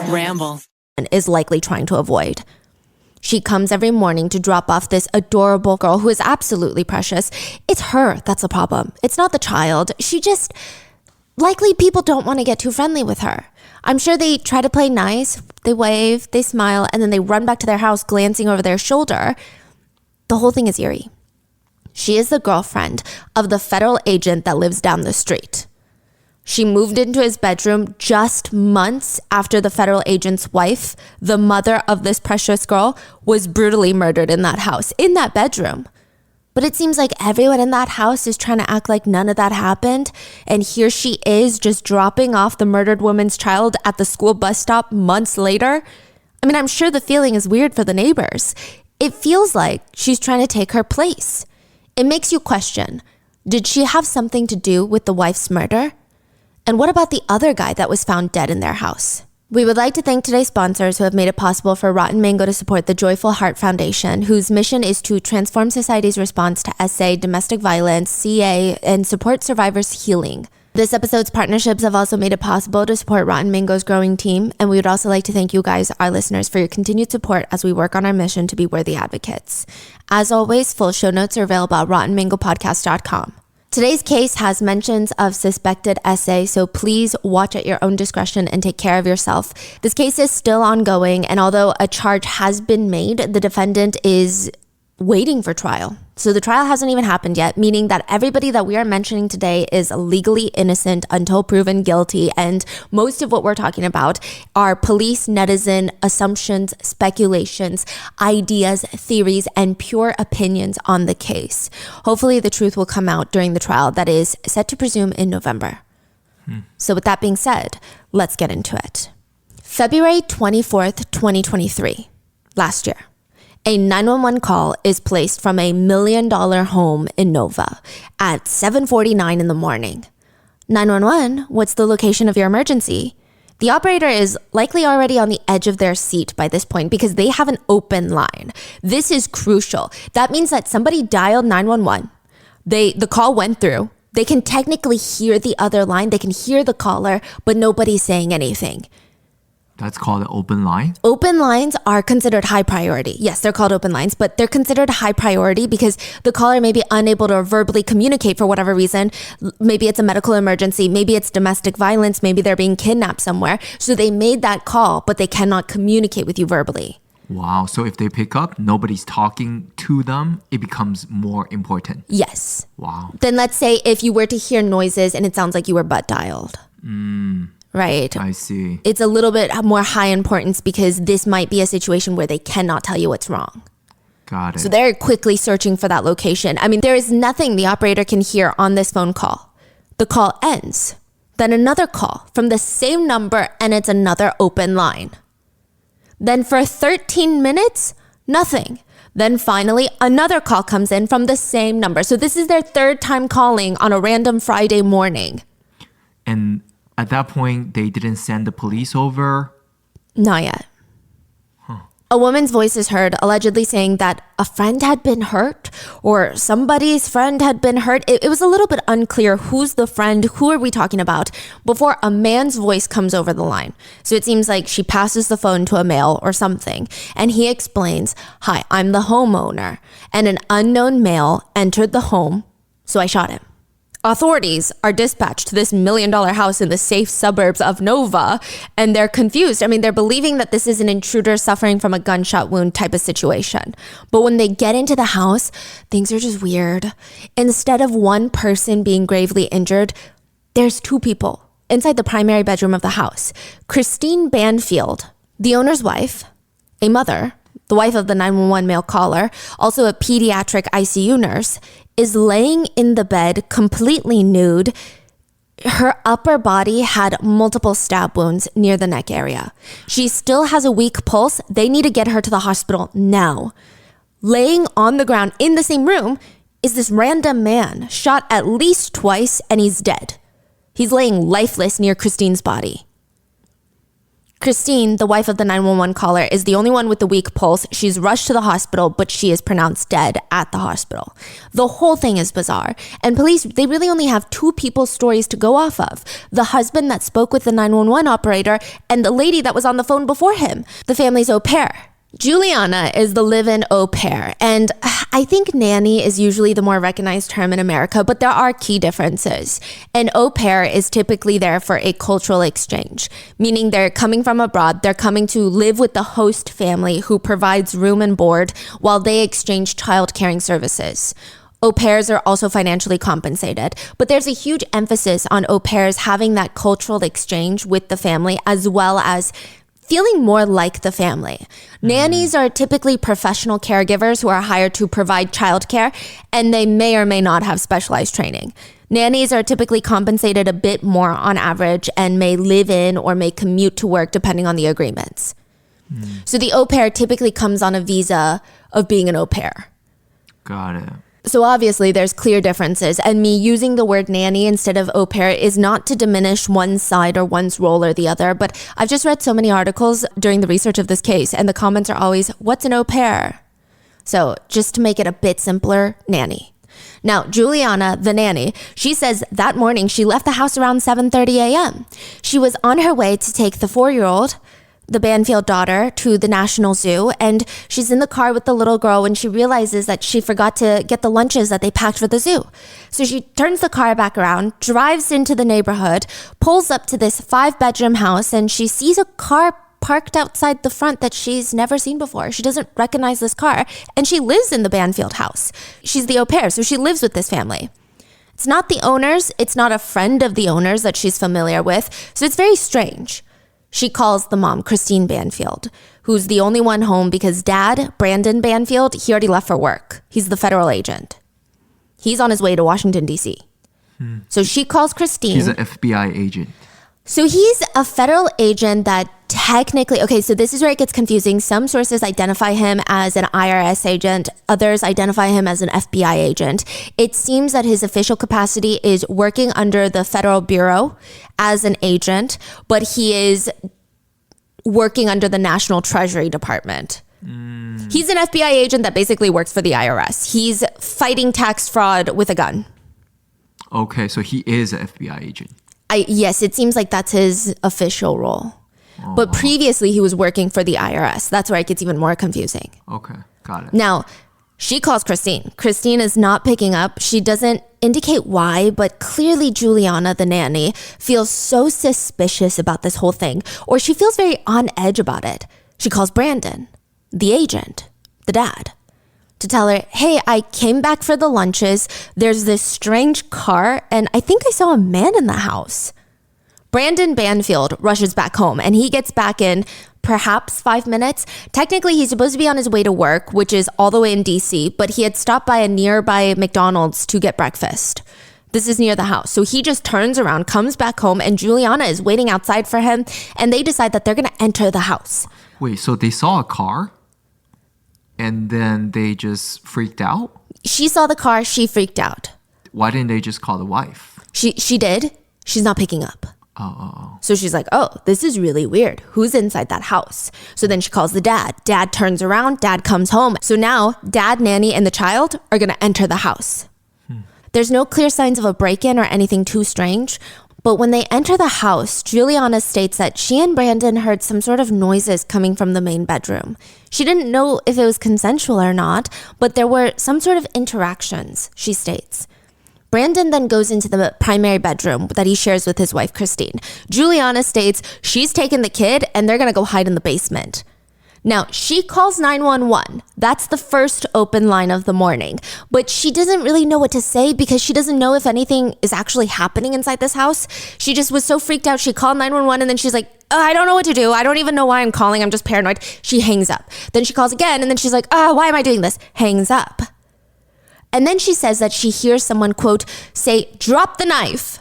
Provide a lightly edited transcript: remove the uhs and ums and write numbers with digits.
Ramble. And is likely trying to avoid. She comes every morning to drop off this adorable girl who is absolutely precious. It's her that's the problem. It's not the child. She just, likely people don't want to get too friendly with her. I'm sure they try to play nice. They wave, they smile, and then they run back to their house glancing over their shoulder. The whole thing is eerie. She is the girlfriend of the federal agent that lives down the street. She moved into his bedroom just months after the federal agent's wife, the mother of this precious girl, was brutally murdered in that house, in that bedroom. But it seems like everyone in that house is trying to act like none of that happened. And here she is just dropping off the murdered woman's child at the school bus stop months later. I mean, I'm sure the feeling is weird for the neighbors. It feels like she's trying to take her place. It makes you question, did she have something to do with the wife's murder? And what about the other guy that was found dead in their house? We would like to thank today's sponsors who have made it possible for Rotten Mango to support the Joyful Heart Foundation, whose mission is to transform society's response to SA, domestic violence, CA, and support survivors' healing. This episode's partnerships have also made it possible to support Rotten Mango's growing team, and we would also like to thank you guys, our listeners, for your continued support as we work on our mission to be worthy advocates. As always, full show notes are available at RottenMangoPodcast.com. Today's case has mentions of suspected SA, so please watch at your own discretion and take care of yourself. This case is still ongoing, and although a charge has been made, the defendant is waiting for trial. So the trial hasn't even happened yet, meaning that everybody that we are mentioning today is legally innocent until proven guilty. And most of what we're talking about are police, netizen assumptions, speculations, ideas, theories, and pure opinions on the case. Hopefully the truth will come out during the trial that is set to presume in November. So with that being said, let's get into it. February 24th, 2023, last year. A 911 call is placed from a $1 million home in Nova at 7:49 in the morning. 911, what's the location of your emergency? The operator is likely already on the edge of their seat by this point because they have an open line. This is crucial. That means that somebody dialed 911. The call went through. They can technically hear the other line. They can hear the caller, but nobody's saying anything. That's called an open line? Open lines are considered high priority. Yes, they're called open lines, but they're considered high priority because the caller may be unable to verbally communicate for whatever reason. Maybe it's a medical emergency. Maybe it's domestic violence. Maybe they're being kidnapped somewhere. So they made that call, but they cannot communicate with you verbally. Wow. So if they pick up, nobody's talking to them, it becomes more important. Yes. Wow. Then let's say if you were to hear noises and it sounds like you were butt dialed. Right. I see. It's a little bit more high importance because this might be a situation where they cannot tell you what's wrong. Got it. So they're quickly searching for that location. I mean, there is nothing the operator can hear on this phone call. The call ends. Then another call from the same number and it's another open line. Then for 13 minutes, nothing. Then finally, another call comes in from the same number. So this is their third time calling on a random Friday morning. And at that point, they didn't send the police over? Not yet. A woman's voice is heard allegedly saying that a friend had been hurt or somebody's friend had been hurt. It was a little bit unclear who's the friend, who are we talking about, before a man's voice comes over the line. So it seems like she passes the phone to a male or something, and he explains, "Hi, I'm the homeowner, and an unknown male entered the home, so I shot him." Authorities are dispatched to this $1 million house in the safe suburbs of Nova, and they're confused. I mean, they're believing that this is an intruder suffering from a gunshot wound type of situation. But when they get into the house, things are just weird. Instead of one person being gravely injured, there's two people inside the primary bedroom of the house. Christine Banfield, the owner's wife, a mother, the wife of the 911 male caller, also a pediatric ICU nurse, is laying in the bed completely nude. Her upper body had multiple stab wounds near the neck area. She still has a weak pulse. They need to get her to the hospital now. Laying on the ground in the same room is this random man, shot at least twice, and he's dead. He's laying lifeless near Christine's body. Christine, the wife of the 911 caller, is the only one with the weak pulse. She's rushed to the hospital, but she is pronounced dead at the hospital. The whole thing is bizarre. And police, they really only have two people's stories to go off of. The husband that spoke with the 911 operator and the lady that was on the phone before him, the family's au pair. Juliana is the live-in au pair, and I think nanny is usually the more recognized term in America, but there are key differences. An au pair is typically there for a cultural exchange, meaning they're coming from abroad, they're coming to live with the host family who provides room and board while they exchange child caring services. Au pairs are also financially compensated, but there's a huge emphasis on au pairs having that cultural exchange with the family as well as feeling more like the family. Nannies are typically professional caregivers who are hired to provide childcare, and they may or may not have specialized training. Nannies are typically compensated a bit more on average and may live in or may commute to work depending on the agreements. So the au pair typically comes on a visa of being an au pair. Got it. So obviously there's clear differences, and me using the word nanny instead of au pair is not to diminish one side or one's role or the other, but I've just read so many articles during the research of this case, and the comments are always, what's an au pair? So just to make it a bit simpler, nanny. Now, Juliana, the nanny, she says that morning she left the house around 7:30 a.m. She was on her way to take the 4-year-old, the Banfield daughter, to the National Zoo, and she's in the car with the little girl when she realizes that she forgot to get the lunches that they packed for the zoo. So she turns the car back around, drives into the neighborhood, pulls up to this 5-bedroom house, and she sees a car parked outside the front that she's never seen before. She doesn't recognize this car, and she lives in the Banfield house. She's the au pair, so she lives with this family. It's not the owners, it's not a friend of the owners that she's familiar with, so it's very strange. She calls the mom, Christine Banfield, who's the only one home because dad, Brandon Banfield, he already left for work. He's the federal agent. He's on his way to Washington, D.C. So she calls Christine. He's an FBI agent. So he's a federal agent that technically, okay, so this is where it gets confusing. Some sources identify him as an IRS agent. Others identify him as an FBI agent. It seems that his official capacity is working under the Federal Bureau as an agent, but he is working under the National Treasury Department. He's an FBI agent that basically works for the IRS. He's fighting tax fraud with a gun. Okay, so he is an FBI agent. Yes, it seems like that's his official role. But previously he was working for the IRS. That's where it gets even more confusing. Okay, got it. Now, she calls Christine. Christine is not picking up. She doesn't indicate why, but clearly Juliana, the nanny, feels so suspicious about this whole thing, or she feels very on edge about it. She calls Brandon, the agent, the dad, to tell her, hey, I came back for the lunches. There's this strange car, and I think I saw a man in the house. Brandon Banfield rushes back home, and he gets back in perhaps 5 minutes. Technically, he's supposed to be on his way to work, which is all the way in DC, but he had stopped by a nearby McDonald's to get breakfast. This is near the house. So he just turns around, comes back home, and Juliana is waiting outside for him, and they decide that they're going to enter the house. Wait, so they saw a car and then they just freaked out? She saw the car, she freaked out. Why didn't they just call the wife? She did. She's not picking up. Oh. So she's like, oh, this is really weird. Who's inside that house? So then she calls the dad. Dad turns around. Dad comes home. So now dad, nanny, and the child are going to enter the house. There's no clear signs of a break-in or anything too strange. But when they enter the house, Juliana states that she and Brandon heard some sort of noises coming from the main bedroom. She didn't know if it was consensual or not, but there were some sort of interactions, she states. Brandon then goes into the primary bedroom that he shares with his wife, Christine. Juliana states she's taken the kid and they're going to go hide in the basement. Now, she calls 911. That's the first open line of the morning. But she doesn't really know what to say because she doesn't know if anything is actually happening inside this house. She just was so freaked out. She called 911 and then she's like, I don't know what to do. I don't even know why I'm calling. I'm just paranoid. She hangs up. Then she calls again and then she's like, why am I doing this? Hangs up. And then she says that she hears someone, quote, say, drop the knife.